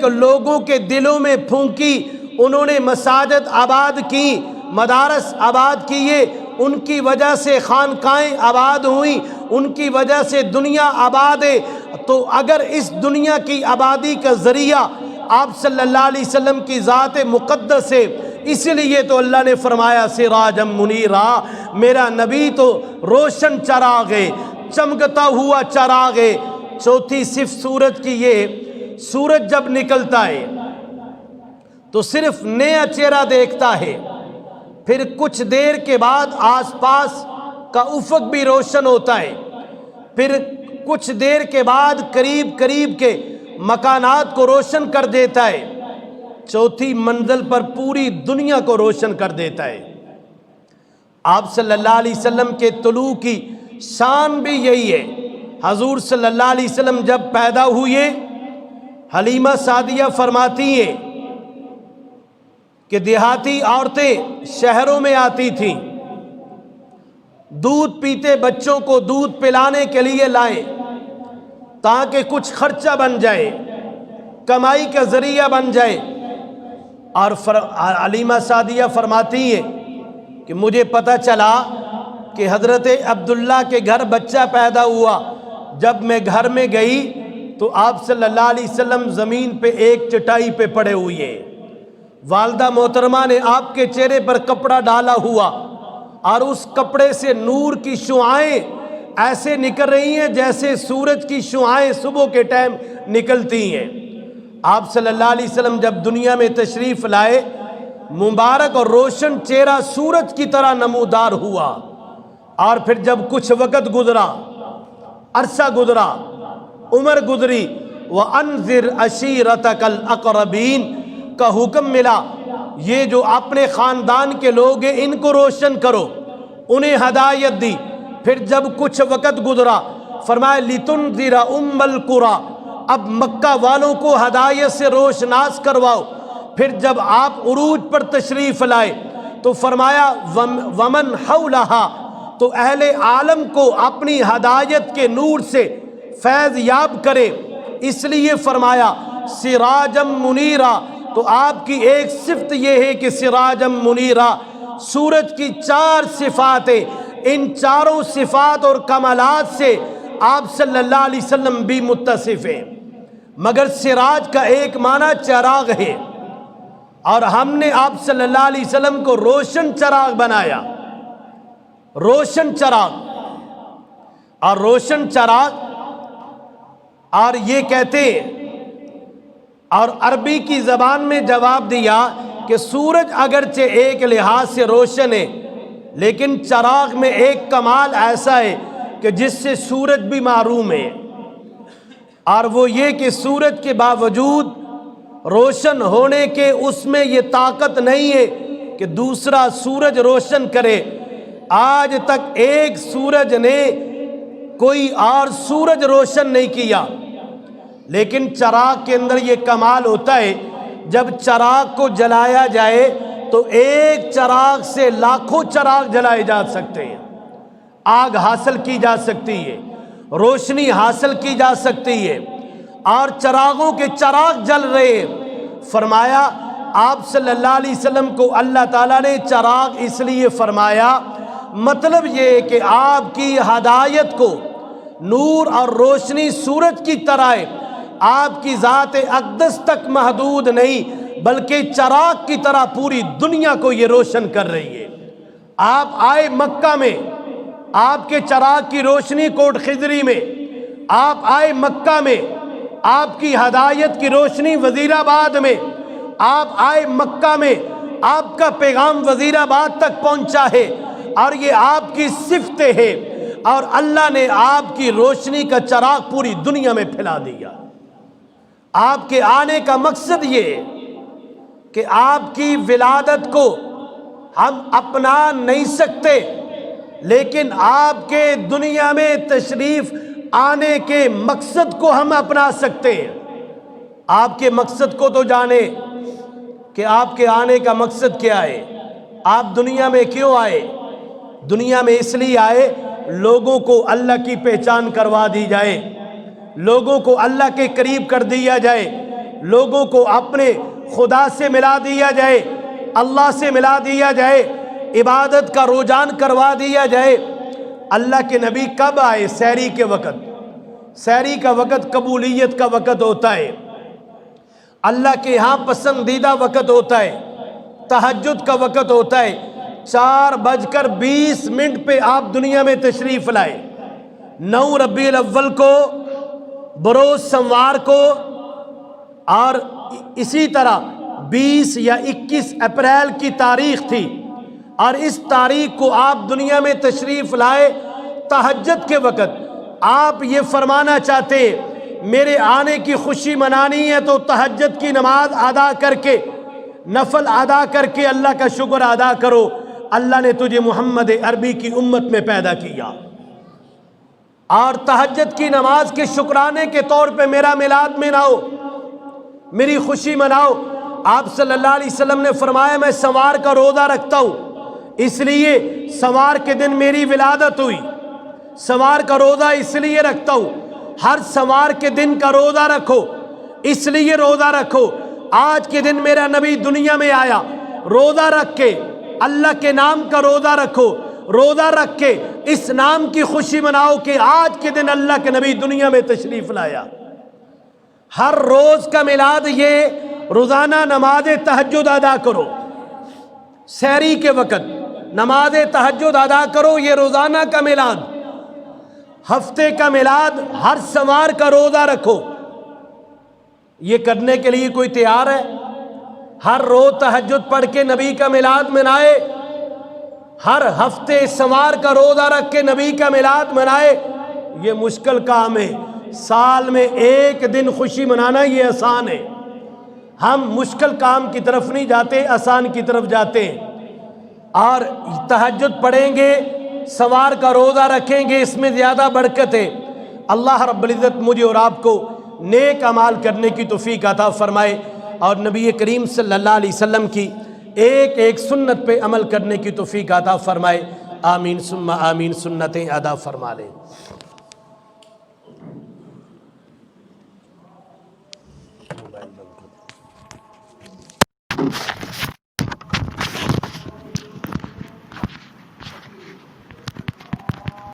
کہ لوگوں کے دلوں میں پھونکی، انہوں نے مساجد آباد کی، مدارس آباد کیے، ان کی وجہ سے خانقاہیں آباد ہوئیں، ان کی وجہ سے دنیا آباد ہے۔ تو اگر اس دنیا کی آبادی کا ذریعہ آپ صلی اللہ علیہ وسلم کی ذات مقدس ہے، اس لیے تو اللہ نے فرمایا سراجم منیرا، میرا نبی تو روشن چراغ ہے، چمکتا ہوا چراغ ہے۔ چوتھی صرف سورج کی یہ، سورج جب نکلتا ہے تو صرف نیا چہرہ دیکھتا ہے، پھر کچھ دیر کے بعد آس پاس کا افق بھی روشن ہوتا ہے، پھر کچھ دیر کے بعد قریب قریب کے مکانات کو روشن کر دیتا ہے، چوتھی منزل پر پوری دنیا کو روشن کر دیتا ہے۔ آپ صلی اللہ علیہ وسلم کے طلوع کی شان بھی یہی ہے۔ حضور صلی اللہ علیہ وسلم جب پیدا ہوئے، حلیمہ سعدیہ فرماتی ہیں کہ دیہاتی عورتیں شہروں میں آتی تھیں، دودھ پیتے بچوں کو دودھ پلانے کے لیے لائیں تاکہ کچھ خرچہ بن جائے، کمائی کا ذریعہ بن جائے۔ اور حلیمہ سعدیہ فرماتی ہیں کہ مجھے پتہ چلا کہ حضرت عبداللہ کے گھر بچہ پیدا ہوا، جب میں گھر میں گئی تو آپ صلی اللہ علیہ وسلم زمین پہ ایک چٹائی پہ پڑے ہوئے، والدہ محترمہ نے آپ کے چہرے پر کپڑا ڈالا ہوا اور اس کپڑے سے نور کی شعاعیں ایسے نکل رہی ہیں جیسے سورج کی شعاعیں صبح کے ٹائم نکلتی ہیں۔ آپ صلی اللہ علیہ وسلم جب دنیا میں تشریف لائے، مبارک اور روشن چہرہ سورج کی طرح نمودار ہوا، اور پھر جب کچھ وقت گزرا، عرصہ گزرا، عمر گزری، وَأَنذِرْ عَشِيرَتَكَ الْأَقْرَبِينَ کا حکم ملا، یہ جو اپنے خاندان کے لوگ ہیں ان کو روشن کرو، انہیں ہدایت دی۔ پھر جب کچھ وقت گزرا، فرمایا لِتُنذِرَ أُمَّ الْقُرَىٰ، اب مکہ والوں کو ہدایت سے روشناس کرواؤ۔ پھر جب آپ عروج پر تشریف لائے تو فرمایا وَمَنْ حَوْلَهَا، تو اہل عالم کو اپنی ہدایت کے نور سے فیض یاب کرے، اس لیے فرمایا سراجم منیرا۔ تو آپ کی ایک صفت یہ ہے کہ سراجم منیرا، سورج کی 4 صفات ہیں، ان چاروں صفات اور کمالات سے آپ صلی اللہ علیہ وسلم بھی متصف ہیں۔ مگر سراج کا ایک معنی چراغ ہے، اور ہم نے آپ صلی اللہ علیہ وسلم کو روشن چراغ بنایا، روشن چراغ، اور روشن چراغ، اور یہ کہتے ہیں، اور عربی کی زبان میں جواب دیا کہ سورج اگرچہ ایک لحاظ سے روشن ہے، لیکن چراغ میں ایک کمال ایسا ہے کہ جس سے سورج بھی محروم ہے، اور وہ یہ کہ سورج کے باوجود روشن ہونے کے اس میں یہ طاقت نہیں ہے کہ دوسرا سورج روشن کرے۔ آج تک ایک سورج نے کوئی اور سورج روشن نہیں کیا، لیکن چراغ کے اندر یہ کمال ہوتا ہے، جب چراغ کو جلایا جائے تو ایک چراغ سے لاکھوں چراغ جلائے جا سکتے ہیں، آگ حاصل کی جا سکتی ہے، روشنی حاصل کی جا سکتی ہے، اور چراغوں کے چراغ جل رہے ہیں۔ فرمایا آپ صلی اللہ علیہ وسلم کو اللہ تعالیٰ نے چراغ اس لیے فرمایا، مطلب یہ ہے کہ آپ کی ہدایت کو نور اور روشنی سورج کی طرح ہے، آپ کی ذات اقدس تک محدود نہیں بلکہ چراغ کی طرح پوری دنیا کو یہ روشن کر رہی ہے۔ آپ آئے مکہ میں، آپ کے چراغ کی روشنی کوٹ خضری میں، آپ آئے مکہ میں، آپ کی ہدایت کی روشنی وزیر آباد میں، آپ آئے مکہ میں، آپ کا پیغام وزیر آباد تک پہنچا ہے، اور یہ آپ کی صفتیں ہیں، اور اللہ نے آپ کی روشنی کا چراغ پوری دنیا میں پھیلا دیا۔ آپ کے آنے کا مقصد یہ ہے کہ آپ کی ولادت کو ہم اپنا نہیں سکتے، لیکن آپ کے دنیا میں تشریف آنے کے مقصد کو ہم اپنا سکتے ہیں۔ آپ کے مقصد کو تو جانے کہ آپ کے آنے کا مقصد کیا ہے، آپ دنیا میں کیوں آئے؟ دنیا میں اس لیے آئے لوگوں کو اللہ کی پہچان کروا دی جائے، لوگوں کو اللہ کے قریب کر دیا جائے، لوگوں کو اپنے خدا سے ملا دیا جائے، اللہ سے ملا دیا جائے، عبادت کا رجحان کروا دیا جائے۔ اللہ کے نبی کب آئے؟ سحری کے وقت۔ سحری کا وقت قبولیت کا وقت ہوتا ہے، اللہ کے ہاں پسندیدہ وقت ہوتا ہے، تہجد کا وقت ہوتا ہے۔ 4:20 پہ آپ دنیا میں تشریف لائے۔ 9 ربیع الاول کو، بروز سموار کو، اور اسی طرح 20 یا 21 اپریل کی تاریخ تھی، اور اس تاریخ کو آپ دنیا میں تشریف لائے تہجد کے وقت۔ آپ یہ فرمانا چاہتے میرے آنے کی خوشی منانی ہے تو تہجد کی نماز ادا کر کے، نفل ادا کر کے اللہ کا شکر ادا کرو، اللہ نے تجھے محمد عربی کی امت میں پیدا کیا، اور تہجد کی نماز کے شکرانے کے طور پہ میرا میلاد مناؤ، میری خوشی مناؤ۔ آپ صلی اللہ علیہ وسلم نے فرمایا میں سوار کا روزہ رکھتا ہوں، اس لیے سوار کے دن میری ولادت ہوئی، سوار کا روزہ اس لیے رکھتا ہوں۔ ہر سوار کے دن کا روزہ رکھو، اس لیے روزہ رکھو آج کے دن میرا نبی دنیا میں آیا، روزہ رکھ کے اللہ کے نام کا روزہ رکھو، روزہ رکھ کے اس نام کی خوشی مناؤ کہ آج کے دن اللہ کے نبی دنیا میں تشریف لایا۔ ہر روز کا میلاد یہ روزانہ نماز تہجد ادا کرو، سحری کے وقت نماز تہجد ادا کرو، یہ روزانہ کا میلاد، ہفتے کا میلاد، ہر سوار کا روزہ رکھو۔ یہ کرنے کے لیے کوئی تیار ہے؟ ہر روز تہجد پڑھ کے نبی کا میلاد منائے، ہر ہفتے سوار کا روزہ رکھ کے نبی کا میلاد منائے، یہ مشکل کام ہے۔ سال میں ایک دن خوشی منانا یہ آسان ہے۔ ہم مشکل کام کی طرف نہیں جاتے، آسان کی طرف جاتے ہیں۔ اور تہجد پڑھیں گے، سوار کا روزہ رکھیں گے، اس میں زیادہ برکت ہے۔ اللہ رب العزت مجھے اور آپ کو نیک اعمال کرنے کی توفیق عطا فرمائے، اور نبی کریم صلی اللہ علیہ وسلم کی ایک ایک سنت پہ عمل کرنے کی توفیق عطا فرمائے۔ آمین ثم آمین، سنتیں ادا فرما لیں۔